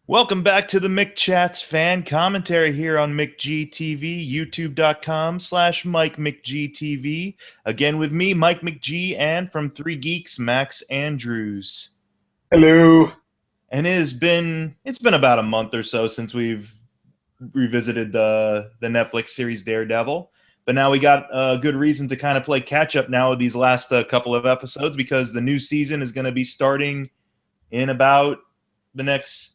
Welcome back to the McChats fan commentary here on McGTV, youtube.com/Mike McGTV. Again with me, Mike McG, and from Three Geeks, Max Andrews. Hello. And it's been about a month or so since we've revisited the Netflix series Daredevil. But now we got a good reason to kind of play catch up now with these last couple of episodes because the new season is going to be starting in about the next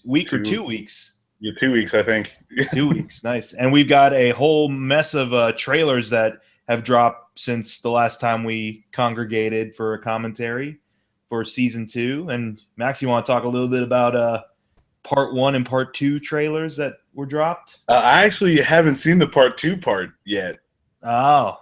week or 2 weeks. Yeah, 2 weeks, I think. 2 weeks, nice. And we've got a whole mess of trailers that have dropped since the last time we congregated for a commentary for season 2. And Max, you want to talk a little bit about part 1 and part 2 trailers that were dropped? I actually haven't seen the part 2 part yet. Oh.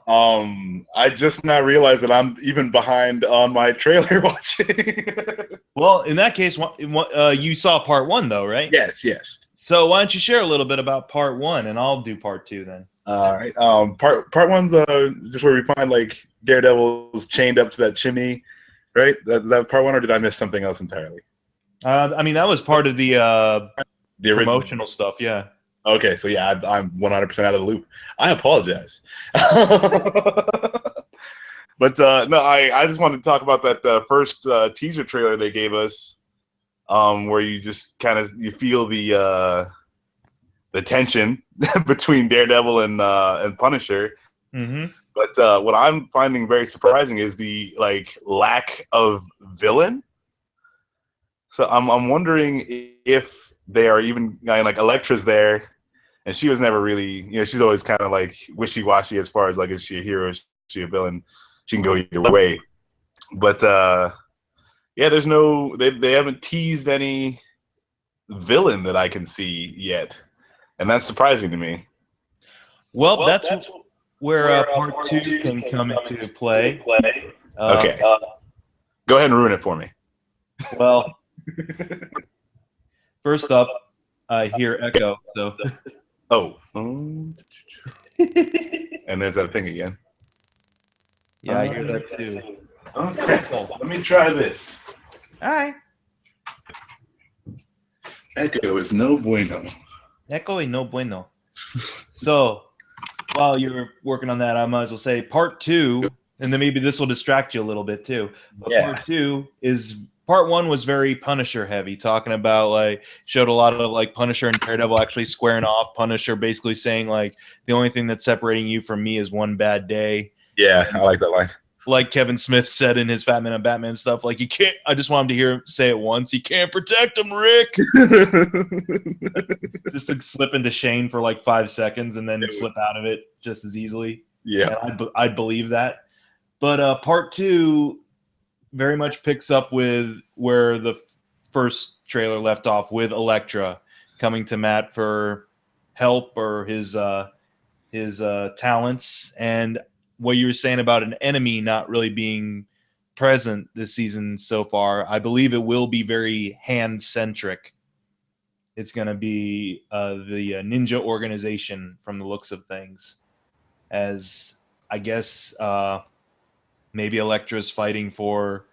I just now realized that I'm even behind on my trailer watching. Well, in that case, you saw part 1 though, right? Yes. So why don't you share a little bit about part 1, and I'll do part 2 then. All right. Part one's just where we find like Daredevil's chained up to that chimney, right? That part 1, or did I miss something else entirely? I mean, that was part of the promotional stuff, yeah. Okay, so yeah, I'm 100% out of the loop. I apologize. But no, I just wanted to talk about that first teaser trailer they gave us, where you just kind of feel the tension between Daredevil and Punisher. Mm-hmm. But what I'm finding very surprising is the lack of villain. So I'm wondering if they are even like Elektra's there, and she was never really, she's always kind of like wishy-washy as far as like, is she a hero, is she a villain? She can go either way. But yeah, there's no, they haven't teased any villain that I can see yet, and that's surprising to me. Well, that's where part 2 can come into play. Okay, go ahead and ruin it for me. Well, first up, I hear echo. So, and there's that thing again. Yeah, I hear that too. Okay, let me try this. All right. Echo is no bueno. Echo is no bueno. So, while you're working on that, I might as well say part 2, and then maybe this will distract you a little bit too. But Yeah. Part 1 was very Punisher heavy, talking about showed a lot of Punisher and Daredevil actually squaring off. Punisher basically saying the only thing that's separating you from me is one bad day. Yeah, I like that line. Like Kevin Smith said in his Fat Man and Batman stuff, you can't. I just want him to hear him say it once. You can't protect him, Rick. Just to slip into Shane for 5 seconds and then slip out of it just as easily. Yeah, and I'd believe that. But part 2 very much picks up with where the first trailer left off, with Elektra coming to Matt for help or his talents, and what you were saying about an enemy not really being present this season so far. I believe it will be very hand centric. It's going to be the ninja organization from the looks of things, as I guess maybe Elektra's fighting for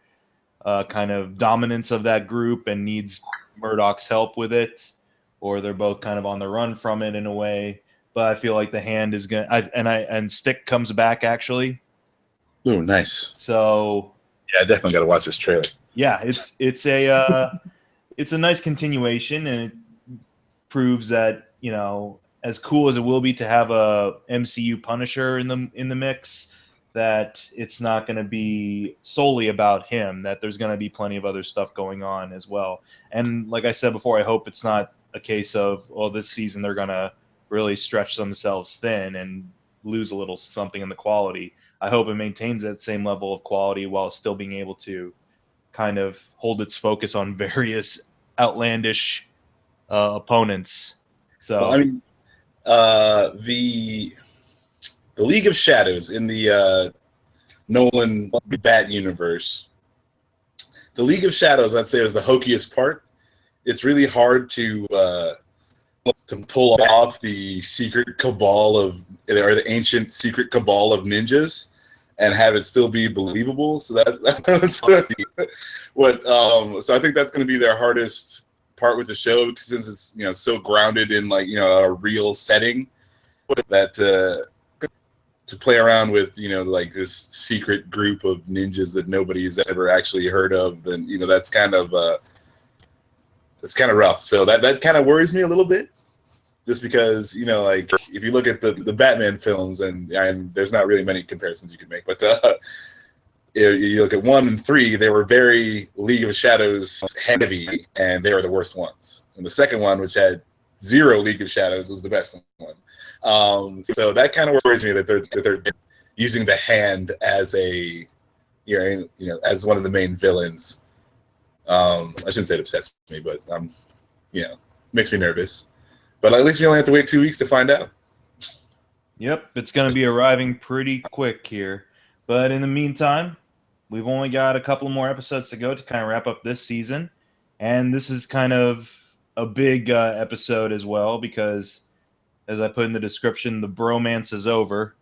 kind of dominance of that group and needs Murdock's help with it, or they're both kind of on the run from it in a way. But I feel like the hand is gonna, and Stick comes back actually. Oh, nice. So yeah, I definitely got to watch this trailer. Yeah, it's a nice continuation, and it proves that as cool as it will be to have a MCU Punisher in the mix, that it's not going to be solely about him. That there's going to be plenty of other stuff going on as well. And like I said before, I hope it's not a case of this season they're going to really stretch themselves thin and lose a little something in the quality. I hope it maintains that same level of quality while still being able to kind of hold its focus on various outlandish opponents. So, well, I mean, the League of Shadows in the Nolan Bat universe, the League of Shadows, I'd say, is the hokiest part. It's really hard to pull off the secret cabal or the ancient secret cabal of ninjas and have it still be believable. So that's what. So I think that's going to be their hardest part with the show since it's so grounded in like a real setting that to play around with like this secret group of ninjas that nobody's ever actually heard of, then that's kind of rough. So that kind of worries me a little bit, just because like if you look at the Batman films, and there's not really many comparisons you can make, but you look at 1 and 3, they were very League of Shadows heavy, and they were the worst ones. And the second one, which had 0 League of Shadows, was the best one. So that kind of worries me that they're using the Hand as a as one of the main villains. I shouldn't say it upsets me, but makes me nervous. But at least we only have to wait 2 weeks to find out. Yep, it's going to be arriving pretty quick here. But in the meantime, we've only got a couple more episodes to go to kind of wrap up this season. And this is kind of a big episode as well because, as I put in the description, the bromance is over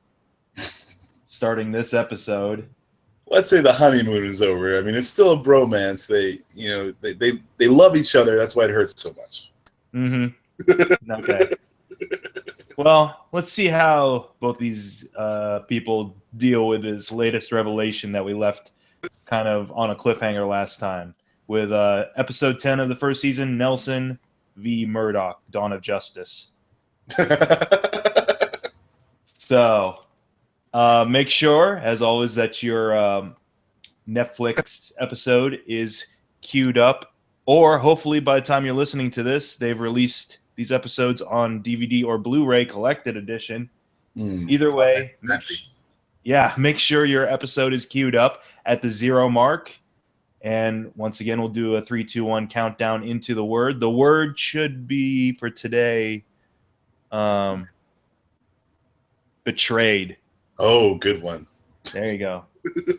starting this episode. Let's say the honeymoon is over. I mean, it's still a bromance. They love each other. That's why it hurts so much. Mm-hmm. Okay. Well, let's see how both these people deal with this latest revelation that we left kind of on a cliffhanger last time with episode 10 of the first season, Nelson v. Murdock, Dawn of Justice. So make sure, as always, that your Netflix episode is queued up, or hopefully by the time you're listening to this, they've released these episodes on DVD or Blu-ray collected edition. Either way, make sure your episode is queued up at the 0 mark. And once again, we'll do a 3, 2, 1 countdown into the word. The word should be for today, betrayed. Oh, good one. There you go.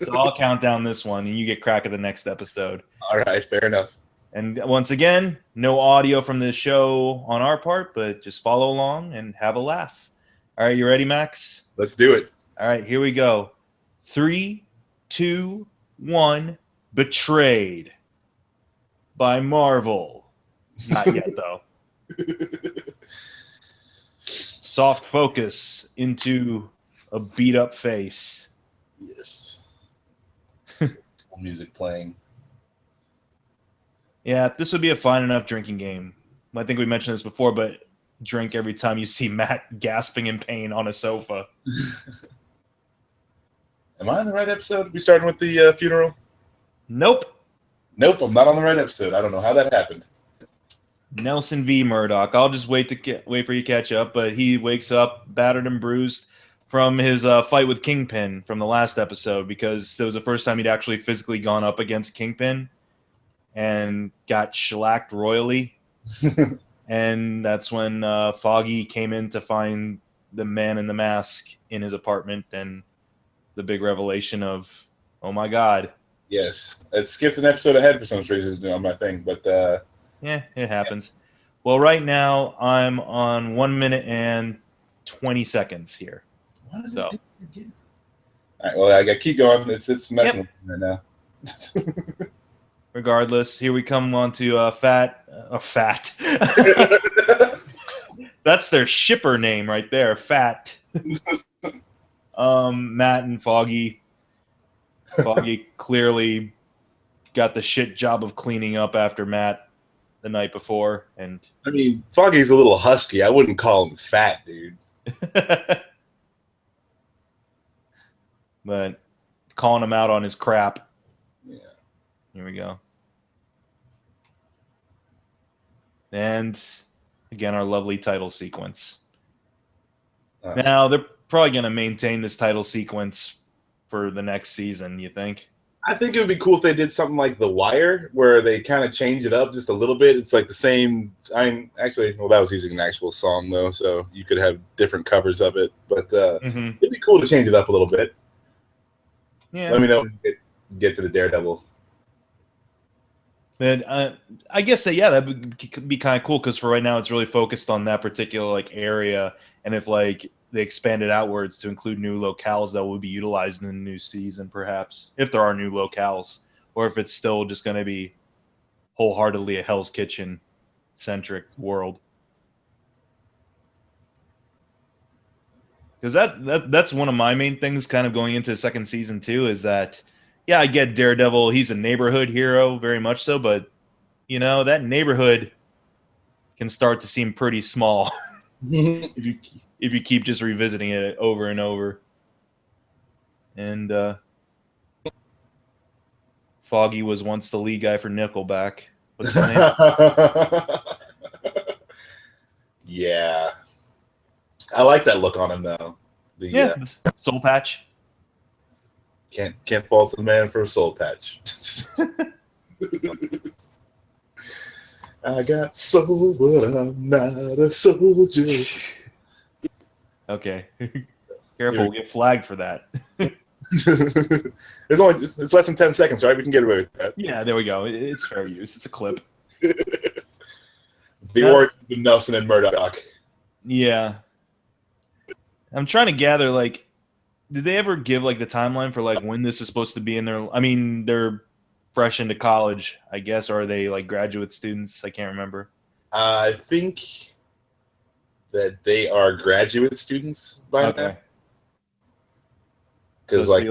So I'll count down this one, and you get crack of the next episode. All right, fair enough. And once again, no audio from this show on our part, but just follow along and have a laugh. All right, you ready, Max? Let's do it. All right, here we go. 3, 2, 1. Betrayed by Marvel. Not yet, though. Soft focus into a beat-up face. Yes. Music playing. Yeah, this would be a fine enough drinking game. I think we mentioned this before, but drink every time you see Matt gasping in pain on a sofa. Am I on the right episode? We starting with the funeral? Nope, I'm not on the right episode. I don't know how that happened. Nelson v. Murdock. I'll just wait for you to catch up, but he wakes up battered and bruised from his fight with Kingpin from the last episode, because it was the first time he'd actually physically gone up against Kingpin and got shellacked royally. And that's when Foggy came in to find the man in the mask in his apartment, and the big revelation of, oh my God. Yes, it skipped an episode ahead for some reason on my thing, but yeah, it happens. Well, right now I'm on 1 minute and 20 seconds here. So, all right, well, I got to keep going. It's messing with me right now. Regardless, here we come on to Fat. That's their shipper name right there, Fat. Matt and Foggy. Foggy clearly got the shit job of cleaning up after Matt the night before, and I mean, Foggy's a little husky. I wouldn't call him fat, dude. But calling him out on his crap. Yeah. Here we go. And again, our lovely title sequence. Now, they're probably going to maintain this title sequence for the next season, you think? I think it would be cool if they did something like The Wire, where they kind of change it up just a little bit. It's like the same. That was using an actual song, though, so you could have different covers of it. But it'd be cool to change it up a little bit. Yeah. Let me know when we get to the Daredevil. But I guess that that would be kind of cool, because for right now it's really focused on that particular area, and if they expanded outwards to include new locales that will be utilized in the new season, perhaps, if there are new locales, or if it's still just going to be wholeheartedly a Hell's Kitchen centric world. Because that's one of my main things kind of going into the second season too, is that, yeah, I get Daredevil, he's a neighborhood hero, very much so, but, you know, that neighborhood can start to seem pretty small if you keep just revisiting it over and over. And Foggy was once the lead guy for Nickelback. What's his name? Yeah. I like that look on him though. The soul patch. Can't fault the man for a soul patch. I got soul, but I'm not a soldier. Okay. Careful, we'll get flagged for that. It's less than 10 seconds, right? We can get away with that. Yeah, there we go. It's fair use. It's a clip. The origins of Nelson and Murdock. Yeah. I'm trying to gather, like, did they ever give, like, the timeline for, like, when this is supposed to be in their... I mean, they're fresh into college, I guess, or are they, like, graduate students? I can't remember. I think that they are graduate students by now. Because, like,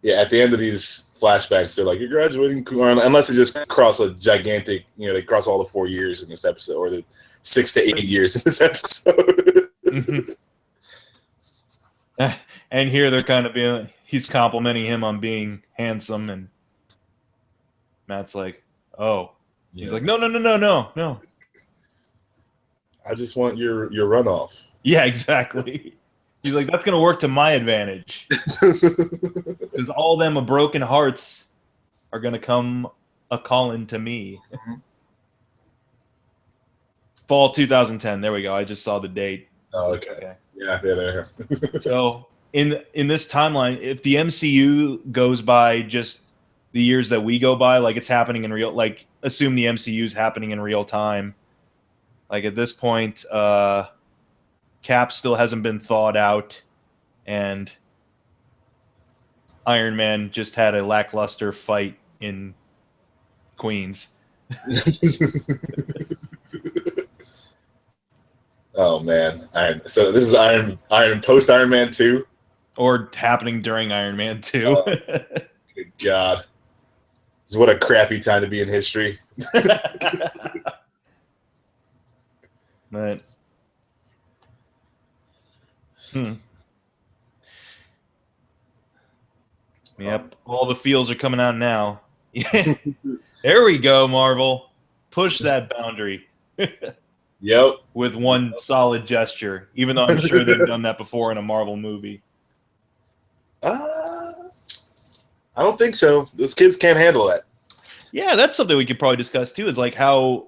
yeah, at the end of these flashbacks, they're like, you're graduating, unless they just cross a gigantic, you know, they cross all the 4 years in this episode, or the 6 to 8 years in this episode. And here they're kind of being, he's complimenting him on being handsome, and Matt's like, oh. Yeah. He's like, no. I just want your runoff. Yeah, exactly. He's like, that's going to work to my advantage. Because all them broken hearts are going to come a-calling to me. Fall 2010. There we go. I just saw the date. Oh, okay. Yeah. So in this timeline, if the MCU goes by just the years that we go by, like it's happening in real, like assume the MCU is happening in real time. Like at this point, Cap still hasn't been thawed out, and Iron Man just had a lackluster fight in Queens. Oh man! So this is Iron post Iron Man 2, or happening during Iron Man 2. Oh, good God! What a crappy time to be in history. But Yep, all the feels are coming out now. There we go, Marvel. Push that boundary. Yep. With one solid gesture, even though I'm sure they've done that before in a Marvel movie. I don't think so. Those kids can't handle that. Yeah, that's something we could probably discuss too, is like how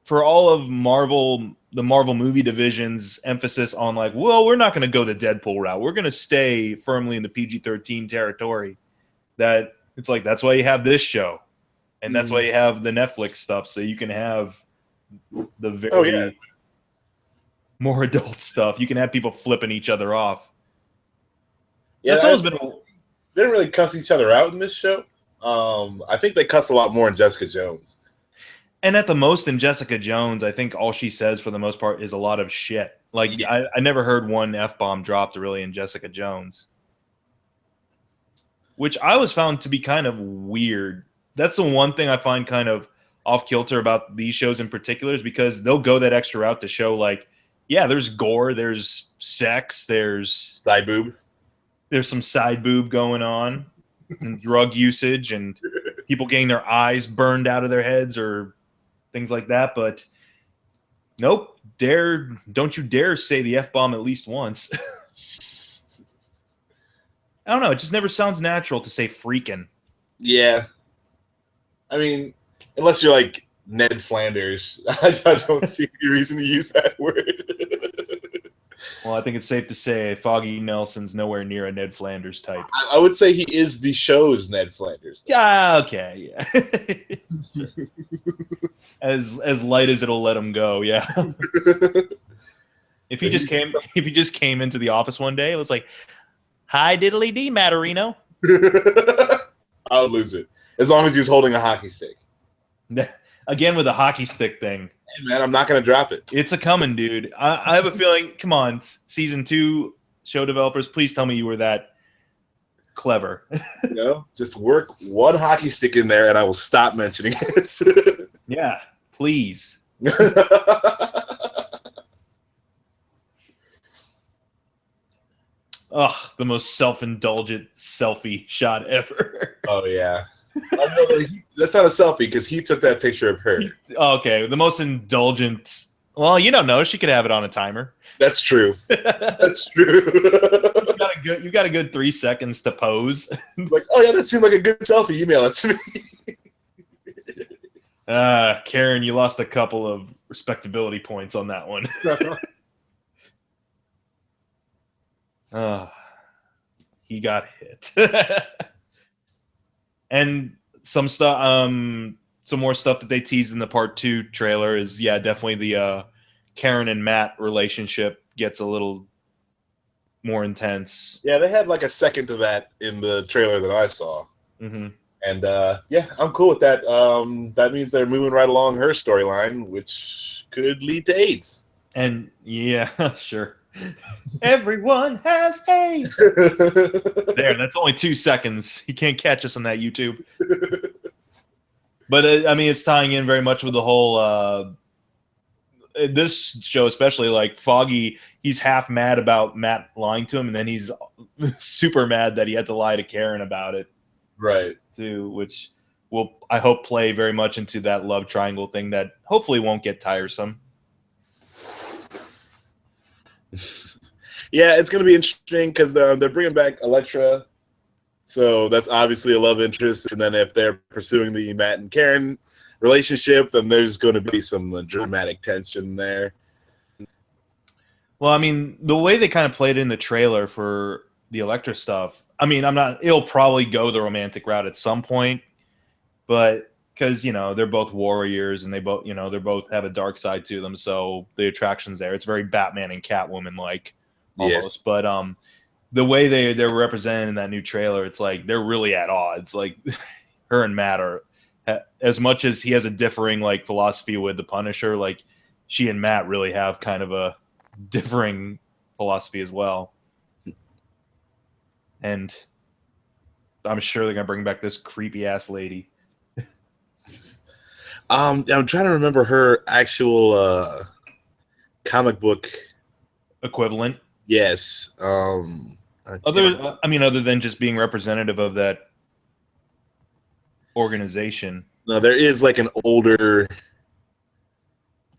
for all of Marvel, the Marvel movie division's emphasis on like, well, we're not going to go the Deadpool route. We're going to stay firmly in the PG-13 territory. That it's like, that's why you have this show. And that's why you have the Netflix stuff, so you can have the very more adult stuff. You can have people flipping each other off. Yeah, that's always been. They didn't really cuss each other out in this show. I think they cuss a lot more in Jessica Jones. And at the most in Jessica Jones, I think all she says for the most part is a lot of shit. Like I never heard one F-bomb dropped really in Jessica Jones, which I was found to be kind of weird. That's the one thing I find kind of off kilter about these shows in particular, is because they'll go that extra route to show like, yeah, there's gore, there's sex, there's side boob. There's some side boob going on, and drug usage, and people getting their eyes burned out of their heads or things like that. But nope, don't you dare say the F-bomb at least once. I don't know. It just never sounds natural to say freaking. Yeah. I mean, unless you're like Ned Flanders, I don't see any reason to use that word. Well, I think it's safe to say Foggy Nelson's nowhere near a Ned Flanders type. I would say he is the show's Ned Flanders. Yeah, okay, yeah. as light as it'll let him go, yeah. If he just came into the office one day, it was like, "Hi, diddly dee, Matterino." I would lose it as long as he was holding a hockey stick. Again with the hockey stick thing. man, I'm not gonna drop it. It's a coming, dude. I have a feeling. Come on, season 2 show developers, please tell me you were that clever. You know, just work one hockey stick in there, and I will stop mentioning it. Yeah, please. Ugh, the most self-indulgent selfie shot ever. Oh yeah. That's not a selfie because he took that picture of her. Okay, the most indulgent. Well, you don't know. She could have it on a timer. That's true. That's true. You've got a good 3 seconds to pose. Like, oh yeah, that seemed like a good selfie. Email it to me. Karen, you lost a couple of respectability points on that one. He got hit. And some stuff, some more stuff that they teased in the part 2 trailer is, yeah, definitely the Karen and Matt relationship gets a little more intense. Yeah, they had like a second to that in the trailer that I saw. Mm-hmm. And yeah, I'm cool with that. That means they're moving right along her storyline, which could lead to AIDS. And yeah, sure. Everyone has AIDS. There, that's only 2 seconds. You can't catch us on that YouTube. But I mean, it's tying in very much with the whole this show, especially like Foggy. He's half mad about Matt lying to him, and then he's super mad that he had to lie to Karen about it, right? Too, which will, I hope, play very much into that love triangle thing that hopefully won't get tiresome. Yeah, it's going to be interesting because they're bringing back Elektra, so that's obviously a love interest. And then if they're pursuing the Matt and Karen relationship, then there's going to be some dramatic tension there. Well, I mean, the way they kind of played in the trailer for the Elektra stuff, I mean, it'll probably go the romantic route at some point, but because, you know, they're both warriors and they both, you know, they both have a dark side to them, so the attraction's there. It's very Batman and Catwoman like almost. Yes. But the way they're represented in that new trailer, it's like they're really at odds. Like her and Matt are, as much as he has a differing like philosophy with the Punisher, like she and Matt really have kind of a differing philosophy as well. And I'm sure they're gonna bring back this creepy ass lady. I'm trying to remember her actual comic book equivalent. Yes. Other than just being representative of that organization. No, there is like an older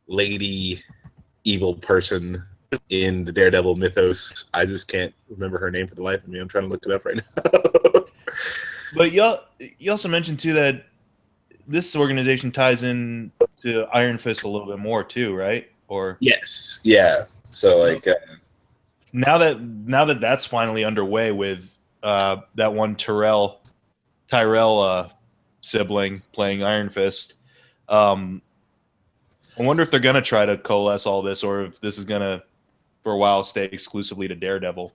lady evil person in the Daredevil mythos. I just can't remember her name for the life of me. I'm trying to look it up right now. But you also mentioned too that this organization ties in to Iron Fist a little bit more too, right? Or yes, yeah. So like now that that's finally underway with that one Tyrell sibling playing Iron Fist. I wonder if they're gonna try to coalesce all this, or if this is gonna, for a while, stay exclusively to Daredevil.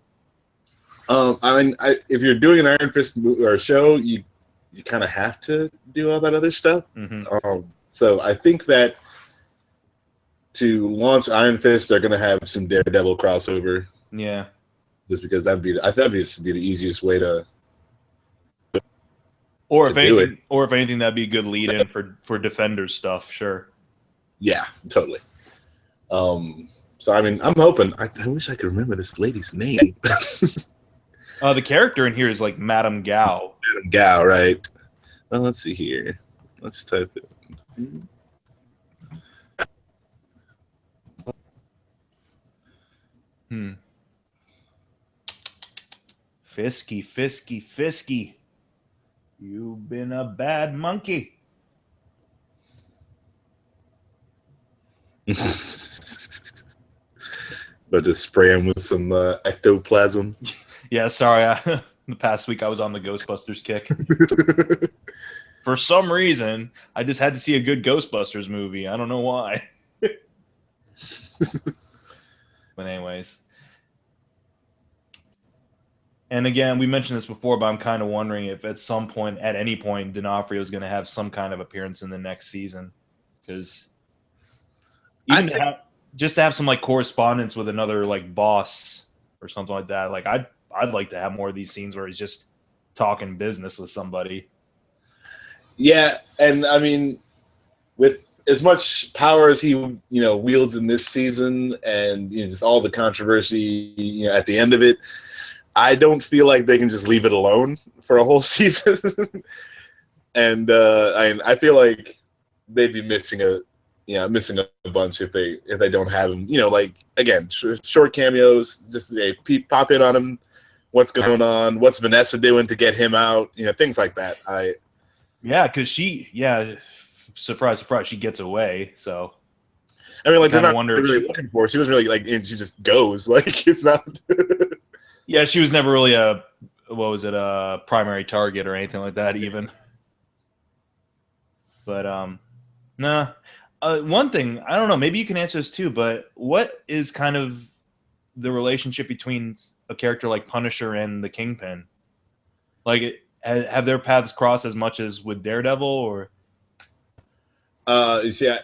I mean, if you're doing an Iron Fist or show, you kind of have to do all that other stuff. Mm-hmm. So I think that to launch Iron Fist, they're gonna have some Daredevil crossover. Yeah, just because that'd be the easiest way to. Or if anything, that'd be a good lead-in for Defenders stuff. Sure. Yeah, totally. So I mean, I'm hoping. I wish I could remember this lady's name. The character in here is like Madame Gao. Madame Gao, right? Well, let's see here. Let's type it. Fisky. You've been a bad monkey. But just spray him with some ectoplasm. Yeah, sorry. The past week I was on the Ghostbusters kick. For some reason, I just had to see a good Ghostbusters movie. I don't know why. But anyways. And again, we mentioned this before, but I'm kind of wondering if at any point, D'Onofrio is going to have some kind of appearance in the next season. Because Even just to have some like correspondence with another like boss or something like that. Like I'd like to have more of these scenes where he's just talking business with somebody. Yeah, and I mean, with as much power as he wields in this season, and just all the controversy at the end of it, I don't feel like they can just leave it alone for a whole season. And I feel like they'd be missing a bunch if they don't have him. Like again, short cameos, just pop in on him. What's going on? What's Vanessa doing to get him out? Things like that. Because surprise, surprise, she gets away. So I mean, like they're not wonder really looking for her. She doesn't really and she just goes. Like it's not. Yeah, she was never really a primary target or anything like that, even. But nah. One thing, I don't know, maybe you can answer this too, but what is kind of the relationship between a character like Punisher and the Kingpin? Like, have their paths crossed as much as with Daredevil, or? Yeah.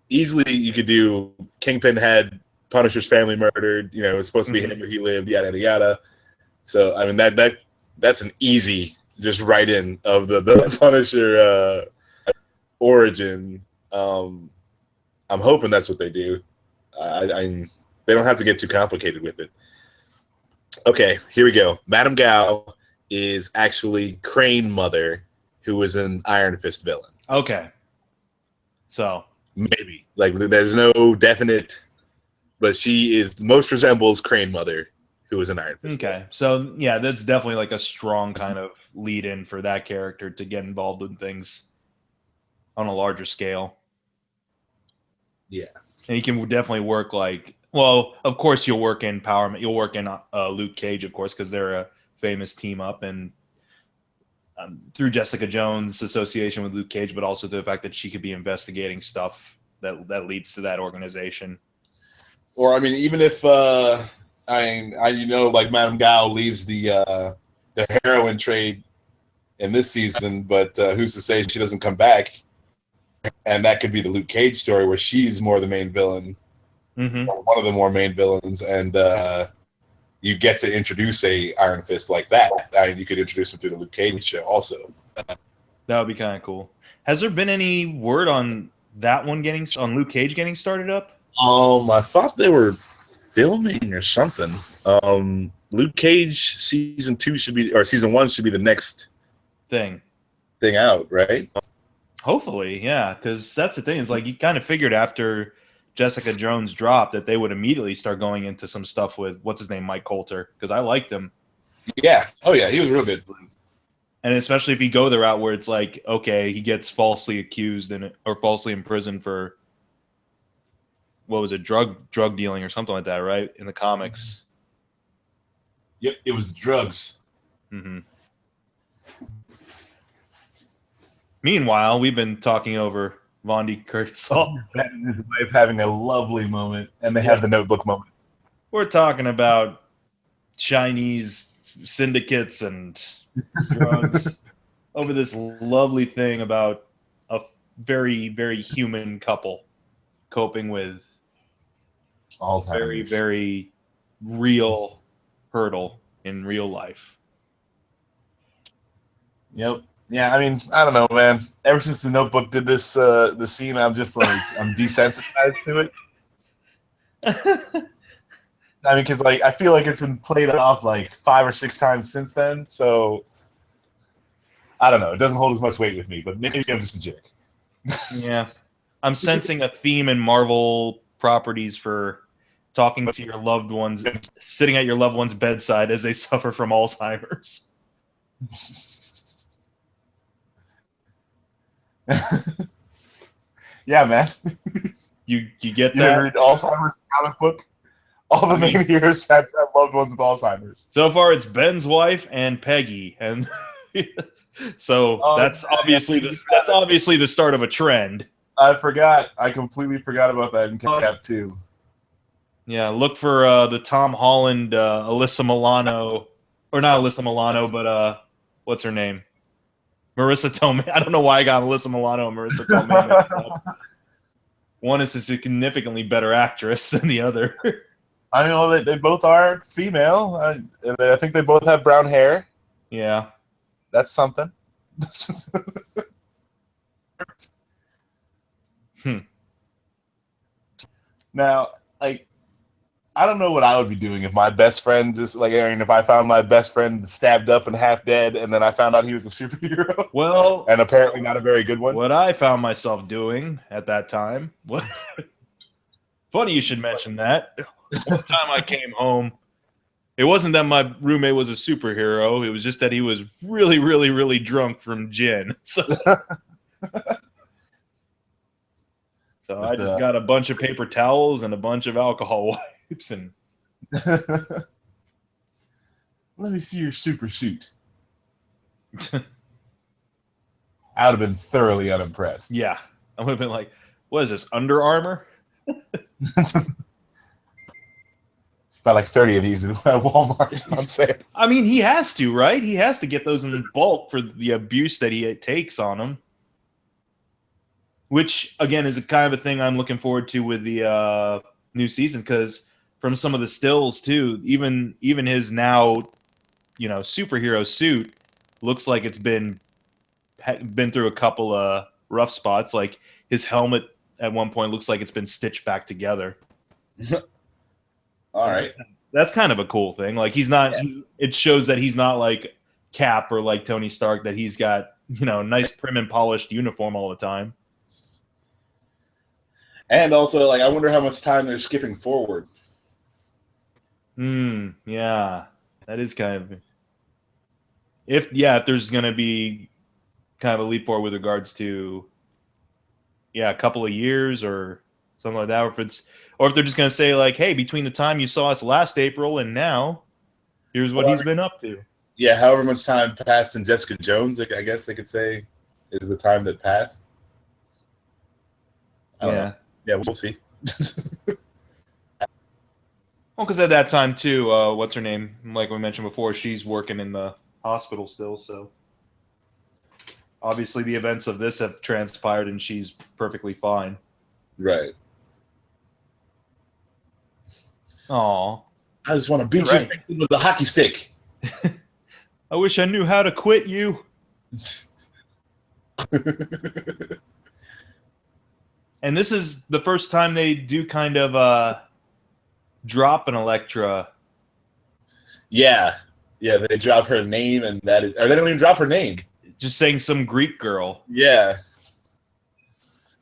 Easily, you could do Kingpin had Punisher's family murdered. It was supposed to be him, but he lived. Yada yada yada. So I mean that's an easy just write in of the Punisher origin. I'm hoping that's what they do. They don't have to get too complicated with it. Okay, here we go. Madame Gao is actually Crane Mother, who was an Iron Fist villain. Okay. So maybe there's no definite, but she is most resembles Crane Mother, who was an Iron Fist. Okay, villain. So yeah, that's definitely like a strong kind of lead in for that character to get involved in things on a larger scale. Yeah. And you can definitely work of course you'll work in Empowerment. You'll work in Luke Cage, of course, because they're a famous team up, and through Jessica Jones' association with Luke Cage, but also the fact that she could be investigating stuff that leads to that organization. Or I mean, even if like Madame Gao leaves the heroin trade in this season, but who's to say she doesn't come back? And that could be the Luke Cage story where she's more the main villain, one of the more main villains, and you get to introduce a Iron Fist like that. You could introduce him through the Luke Cage show also. That would be kind of cool. Has there been any word on that one on Luke Cage getting started up? I thought they were filming or something. Luke Cage season 1 should be the next thing out, right? Hopefully, yeah, because that's the thing. Is like you kind of figured after Jessica Jones dropped that they would immediately start going into some stuff with what's his name, Mike Coulter, because I liked him. Yeah. Oh yeah, he was real good. And especially if you go the route where it's like, okay, he gets falsely accused or falsely imprisoned for what was it, drug dealing or something like that, right? In the comics. Yep, it was drugs. Mm-hmm. Meanwhile, we've been talking over Vondi Curtis Hall. And his wife having a lovely moment, and they have the Notebook moment. We're talking about Chinese syndicates and drugs over this lovely thing about a very, very human couple coping with Alzheimer's. Very, very real hurdle in real life. Yep. Yeah, I mean, I don't know, man. Ever since the Notebook did this the scene, I'm just like I'm desensitized to it. I mean, because I feel like it's been played off 5 or 6 times since then. So I don't know. It doesn't hold as much weight with me, but maybe I'm just a jerk. Yeah, I'm sensing a theme in Marvel properties for talking to your loved ones, sitting at your loved one's bedside as they suffer from Alzheimer's. Yeah, man. You get you that? Read Alzheimer's comic book? All the main heroes have loved ones with Alzheimer's. So far, it's Ben's wife and Peggy, and so that's obviously the start of a trend. I forgot. I completely forgot about that in Cap 2. Yeah, look for the Tom Holland, Alyssa Milano, or not Alyssa Milano, but what's her name? Marissa Tomei. I don't know why I got Alyssa Milano and Marissa Tomei mixed up. one is a significantly better actress than the other. I know they both are female. I think they both have brown hair. Yeah. That's something. Now, like, I don't know what I would be doing if my best friend just like Aaron. If I found my best friend stabbed up and half dead, and then I found out he was a superhero, Well, and apparently not a very good one. what I found myself doing at that time was funny you should mention that. One time I came home, it wasn't that my roommate was a superhero. It was just that he was really, really, really drunk from gin. So I just got a bunch of paper towels and a bunch of alcohol wipes and Let me see your super suit. I would have been thoroughly unimpressed. yeah, I would have been like, "What is this, Under Armour?" Buy like 30 of these at Walmart on sale. I mean, he has to, right? He has to get those in bulk for the abuse that he takes on them. Which, again, is a kind of a thing I'm looking forward to with the new season, because from some of the stills, too, even his now, superhero suit looks like it's been through a couple of rough spots. Like, his helmet at one point looks like it's been stitched back together. All right. That's kind of a cool thing. Like, he's not it shows that he's not like Cap or like Tony Stark, that he's got, nice prim and polished uniform all the time. And also, like, I wonder how much time they're skipping forward. Yeah. That is kind of if there's gonna be kind of a leap forward with regards to a couple of years or something like that, or if they're just gonna say like, hey, between the time you saw us last April and now, here's what he's been up to. Yeah, however much time passed in Jessica Jones, like, I guess they could say is the time that passed. I don't know. Yeah, we'll see. Well, because at that time too, what's her name? Like we mentioned before, she's working in the hospital still. So obviously, the events of this have transpired, and she's perfectly fine. Right. Aw. I just want to beat your face with a hockey stick. I wish I knew how to quit you. And this is the first time they do kind of drop an Elektra. Yeah. Yeah, they drop her name, and or they don't even drop her name. Just saying some Greek girl. Yeah.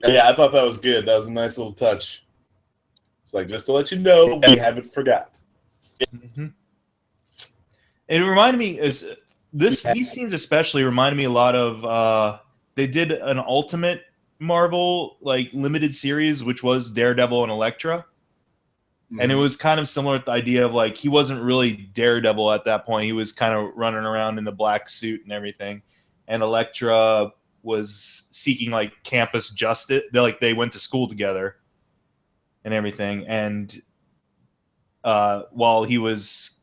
Yeah, I thought that was good. That was a nice little touch. It's like, just to let you know, we haven't forgot. Mm-hmm. It reminded me, these scenes especially reminded me a lot of, they did an Ultimate Marvel like limited series, which was Daredevil and Elektra. And it was kind of similar to the idea of like, he wasn't really Daredevil at that point. He was kind of running around in the black suit and everything. And Elektra was seeking like campus justice. They went to school together and everything. And while he was,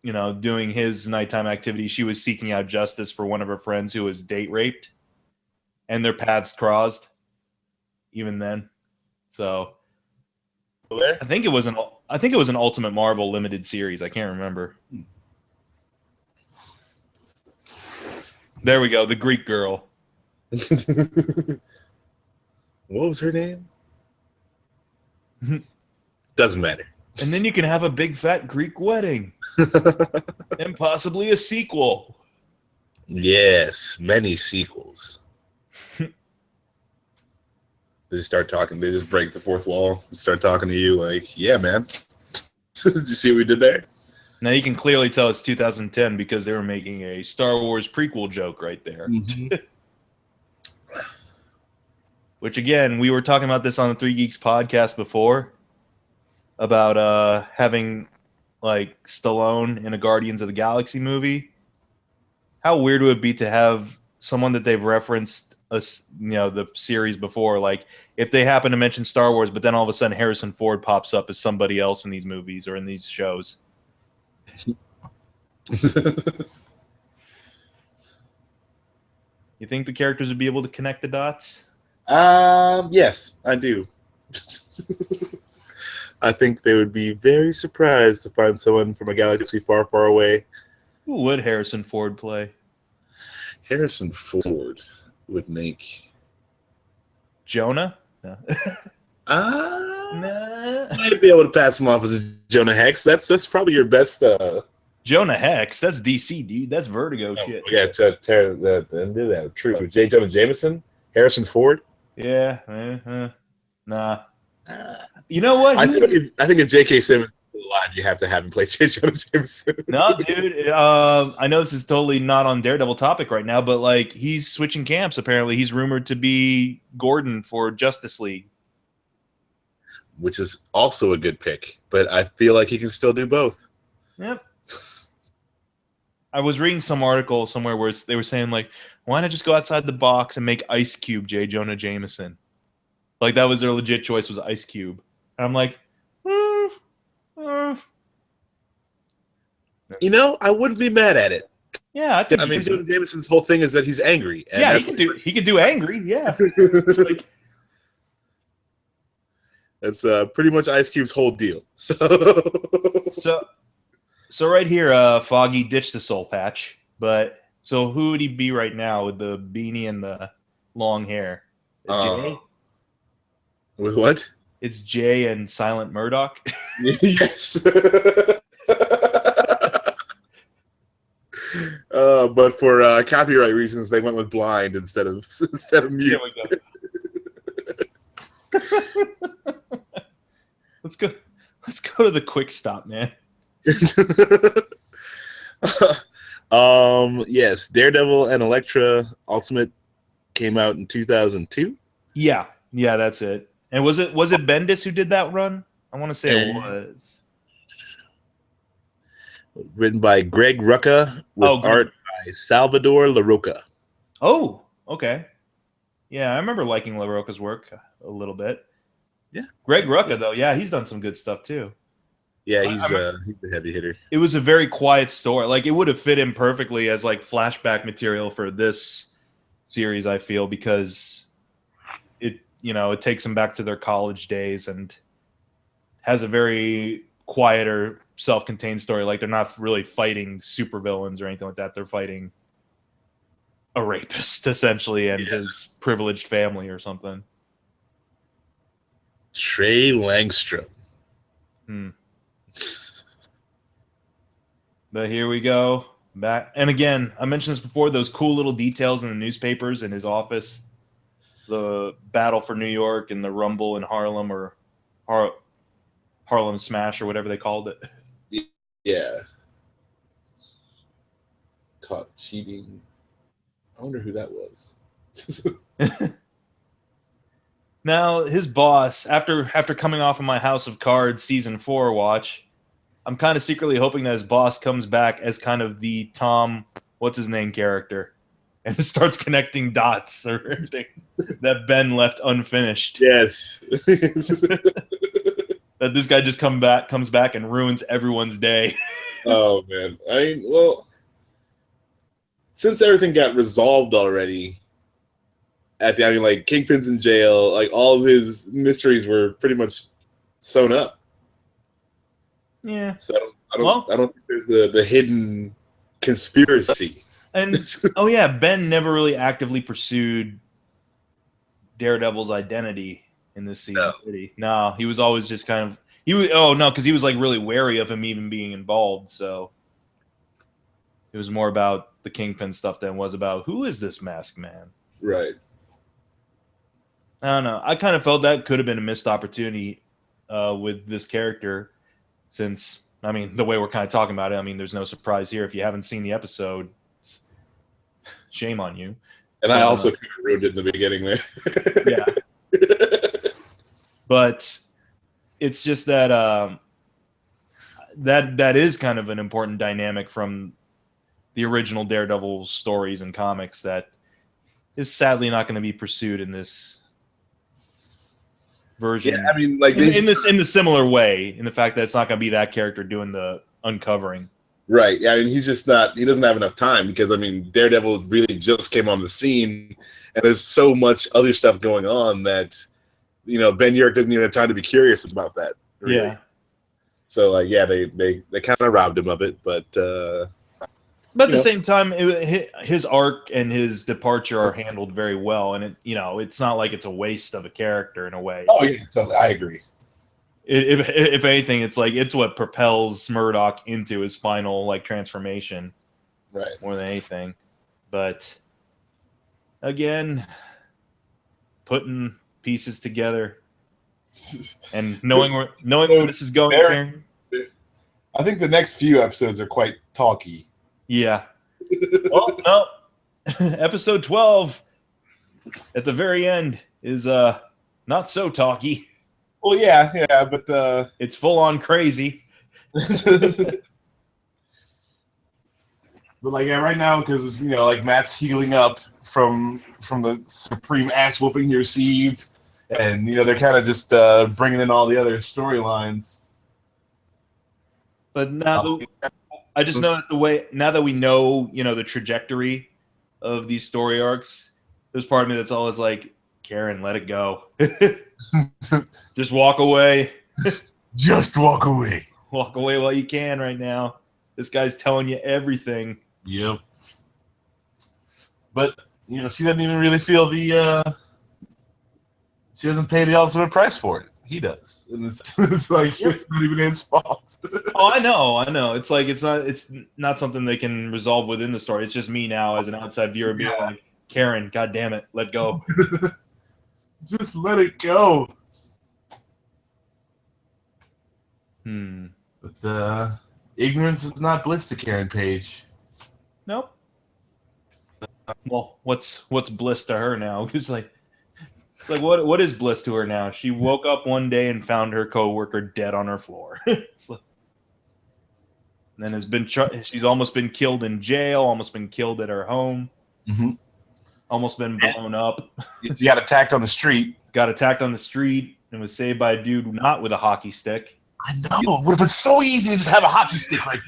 doing his nighttime activity, she was seeking out justice for one of her friends who was date raped. And their paths crossed even then. So I think it was an Ultimate Marvel limited series. I can't remember. There we go. The Greek girl. What was her name? Doesn't matter. And then you can have a big fat Greek wedding. And possibly a sequel. Yes, many sequels. They just start talking. They just break the fourth wall and start talking to you like, yeah, man. Did you see what we did there? Now you can clearly tell it's 2010 because they were making a Star Wars prequel joke right there. Mm-hmm. Which, again, we were talking about this on the Three Geeks podcast before about having like Stallone in a Guardians of the Galaxy movie. How weird would it be to have someone that they've referenced the series before, like if they happen to mention Star Wars, but then all of a sudden Harrison Ford pops up as somebody else in these movies or in these shows. You think the characters would be able to connect the dots? Yes, I do. I think they would be very surprised to find someone from a galaxy far, far away. Who would Harrison Ford play? Harrison Ford would make Jonah? No. Nah. Might be able to pass him off as Jonah Hex. That's probably your best. Jonah Hex? That's DC, dude. That's Vertigo shit. Yeah, tear that and do that. True. J. Jonah Jameson, Harrison Ford. Yeah. Nah. You know what? I think if J.K. Simmons is alive, you have to have him play J. Jonah Jameson. No, dude. I know this is totally not on Daredevil topic right now, but like he's switching camps. Apparently, he's rumored to be Gordon for Justice League, which is also a good pick. But I feel like he can still do both. Yep. I was reading some article somewhere where they were saying like, why not just go outside the box and make Ice Cube J. Jonah Jameson? Like that was their legit choice, was Ice Cube. And I'm like, You know, I wouldn't be mad at it. Yeah, I think. I mean, Jonah Jameson's whole thing is that he's angry. And yeah, he could do angry. Yeah, it's like, that's pretty much Ice Cube's whole deal. So right here, Foggy ditched the soul patch. But so who would he be right now with the beanie and the long hair? Jay? With what? It's Jay and Silent Murdock. Yes. But for copyright reasons, they went with blind instead of mute. There we go. Let's go to the quick stop, man. Yes, Daredevil and Elektra Ultimate came out in 2002. Yeah, that's it. And was it Bendis who did that run? I want to say it was. Written by Greg Rucka with art by Salvador LaRocca. Oh, okay. Yeah, I remember liking LaRocca's work a little bit. Yeah. Greg Rucka, though, yeah, he's done some good stuff, too. Yeah, he's a heavy hitter. It was a very quiet story. Like, it would have fit in perfectly as, like, flashback material for this series, I feel, because it takes them back to their college days and has a very quieter, self-contained story. Like, they're not really fighting supervillains or anything like that. They're fighting a rapist, essentially, and his privileged family or something. Trey Langstrom. But here we go. Back. And again, I mentioned this before, those cool little details in the newspapers in his office. The battle for New York and the rumble in Harlem, or Harlem Smash, or whatever they called it. Yeah. Caught cheating. I wonder who that was. Now, his boss, after coming off of my House of Cards Season 4 watch, I'm kind of secretly hoping that his boss comes back as kind of the Tom, what's-his-name character, and starts connecting dots or anything that Ben left unfinished. Yes. That this guy just comes back and ruins everyone's day. Oh, man. I mean, well, since everything got resolved already, like Kingpin's in jail, like all of his mysteries were pretty much sewn up. Yeah. So I don't think there's the hidden conspiracy. And Ben never really actively pursued Daredevil's identity in this season. No, he was always just kind of because he was like really wary of him even being involved. So it was more about the Kingpin stuff than it was about who is this masked man. Right. I don't know. I kind of felt that could have been a missed opportunity with this character, since, I mean, the way we're kind of talking about it, I mean, there's no surprise here. If you haven't seen the episode, shame on you. And I also kind of ruined it in the beginning there. Yeah. But it's just that that is kind of an important dynamic from the original Daredevil stories and comics that is sadly not going to be pursued in this version. Yeah, I mean, like in the similar way, in the fact that it's not going to be that character doing the uncovering. Right. Yeah, I mean, he's just not. He doesn't have enough time because I mean, Daredevil really just came on the scene, and there's so much other stuff going on that Ben Urich doesn't even have time to be curious about that. Really. Yeah. So like, yeah, they kind of robbed him of it, but at the same time, his arc and his departure are handled very well, and it's not like it's a waste of a character in a way. Oh yeah, totally. I agree. If anything, it's like it's what propels Murdock into his final like transformation, right? More than anything. But again, putting pieces together and knowing where this is going, Karen. I think the next few episodes are quite talky. Yeah. Well, no. Episode 12 at the very end is not so talky. Well, yeah, but it's full on crazy. But like, yeah, right now, because like Matt's healing up from the supreme ass whooping he received, and they're kind of just bringing in all the other storylines. But now, I just know that now that we know, the trajectory of these story arcs, there's part of me that's always like, Karen, let it go. Just walk away. Just walk away. Walk away while you can right now. This guy's telling you everything. Yep. But, she doesn't even really feel she doesn't pay the ultimate price for it. He does. And it's like, it's not even his fault. Oh, I know. It's like, it's not something they can resolve within the story. It's just me now as an outside viewer being like, Karen, God damn it, let go. Just let it go. But ignorance is not bliss to Karen Page. Nope. Well, what's bliss to her now? It's like what is bliss to her now? She woke up one day and found her coworker dead on her floor. It's like, and then she's almost been killed in jail, almost been killed at her home, almost been blown up. You got attacked on the street. Got attacked on the street and was saved by a dude not with a hockey stick. I know. It would have been so easy to just have a hockey stick right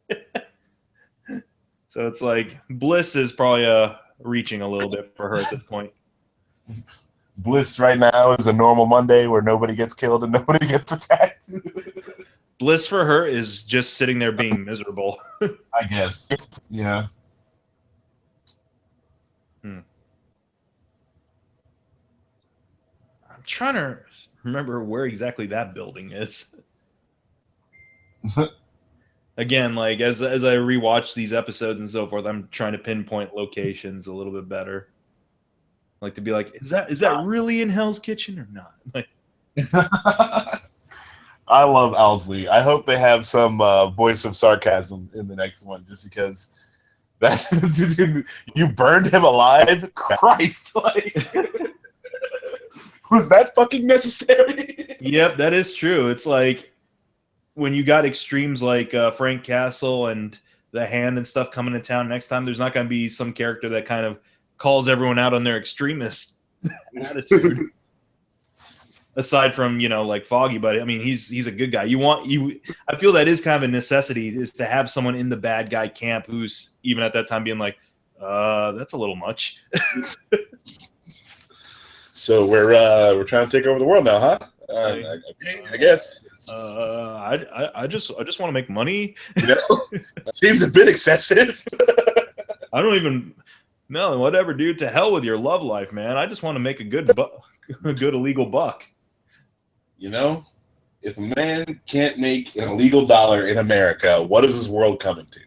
there. So it's like bliss is probably reaching a little bit for her at this point. Bliss right now is a normal Monday where nobody gets killed and nobody gets attacked. Bliss for her is just sitting there being miserable. I guess. Yeah. I'm trying to remember where exactly that building is. Again, like as I rewatch these episodes and so forth, I'm trying to pinpoint locations a little bit better. Like to be like, is that really in Hell's Kitchen or not? Like, I love Owlsley. I hope they have some voice of sarcasm in the next one, just because you burned him alive. Christ, like, was that fucking necessary? Yep, that is true. It's like when you got extremes like Frank Castle and the Hand and stuff coming to town next time, there's not going to be some character that kind of calls everyone out on their extremist attitude. Aside from, like Foggy, but I mean, he's a good guy. I feel that is kind of a necessity, is to have someone in the bad guy camp who's even at that time being like, that's a little much. So we're trying to take over the world now, huh? I guess. I just want to make money. Seems a bit excessive. I don't even. No, whatever, dude. To hell with your love life, man. I just want to make a good illegal buck. If a man can't make an illegal dollar in America, what is this world coming to?